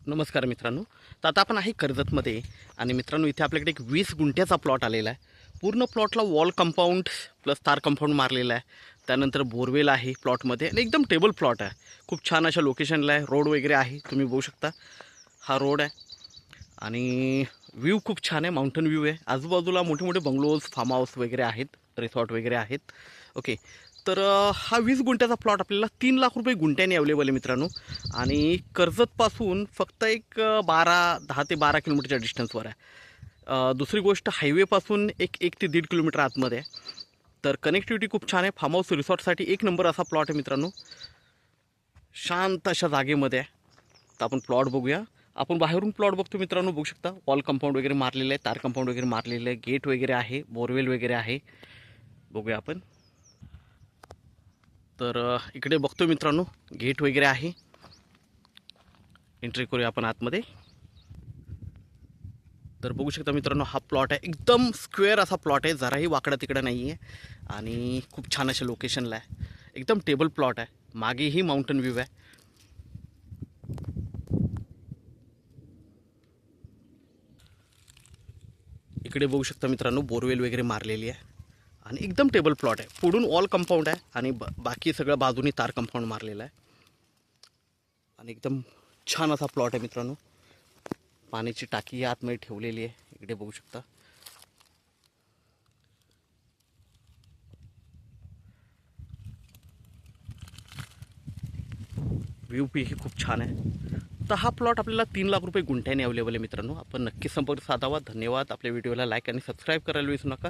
नमस्कार मित्रांनो. तर आता आपण आहे कर्जतमध्ये आणि मित्रांनो इथे आपल्याकडे एक 20 गुंठ्याचा प्लॉट आलेला आहे. पूर्ण प्लॉटला वॉल कंपाऊंड प्लस तार कंपाऊंड मारलेला आहे. त्यानंतर बोरवेल आहे प्लॉटमध्ये आणि एकदम टेबल प्लॉट आहे. खूप छान अशा लोकेशनला आहे. रोड वगैरे आहे, तुम्ही बघू शकता. हा रोड आहे आणि व्ह्यू खूप छान आहे. माउंटन व्ह्यू आहे. आजूबाजूला मोठे मोठे बंगलोज, फार्म हाऊस वगैरे आहेत, रिसॉर्ट वगैरे आहेत. ओके. तर हा 20 गुंठ्याचा प्लॉट आपल्याला 3 लाख रुपये गुंठ्याने अवेलेबल आहे मित्रांनो. आणि कर्जतपासून फक्त एक 10 ते 12 किलोमीटरच्या डिस्टन्सवर आहे. दुसरी गोष्ट, हायवेपासून एक 1 ते 1.5 किलोमीटर आतमध्ये आहे. तर कनेक्टिव्हिटी खूप छान आहे. फार्म हाऊस रिसॉर्टसाठी एक नंबर असा प्लॉट आहे मित्रांनो. शांत अशा जागेमध्ये आहे. तर आपण प्लॉट बघूया. आपण बाहेरून प्लॉट बघतो मित्रांनो, बघू शकता. वॉल कंपाऊंड वगैरे मारलेलं आहे, तार कंपाऊंड वगैरे मारलेलं आहे, गेट वगैरे आहे, बोरवेल वगैरे आहे. बघूया आपण. तर इकडे बघतो मित्रांनो, गेट वगैरे आहे. एंट्री करूया आपण आतमध्ये. तर बघू शकता मित्रांनो, हा प्लॉट आहे. एकदम स्क्वेअर असा प्लॉट आहे, जराही वाकडा तिकडं नाही आहे आणि खूप छान अशा लोकेशनला आहे. एकदम टेबल प्लॉट आहे. मागेही माउंटन व्ह्यू आहे. इकडे बघू शकता मित्रांनो, बोरवेल वगैरे मारलेली आहे आणि एकदम टेबल प्लॉट आहे. पुढून वॉल कंपाऊंड आहे आणि बाकी सगळं बाजूनी तार कंपाऊंड मारलेलं आहे आणि एकदम छान असा प्लॉट आहे मित्रांनो. पाण्याची टाकी आतमध्ये ठेवलेली आहे, इकडे बघू शकता. व्ह्यू पी ही खूप छान आहे. तर हा प्लॉट आपल्याला 3 लाख रुपये गुंठ्याने अवेलेबल आहे मित्रांनो. आपण नक्की संपर्क साधावा. धन्यवाद. आपल्या व्हिडिओला लाईक आणि सबस्क्राईब करायला विसरू नका.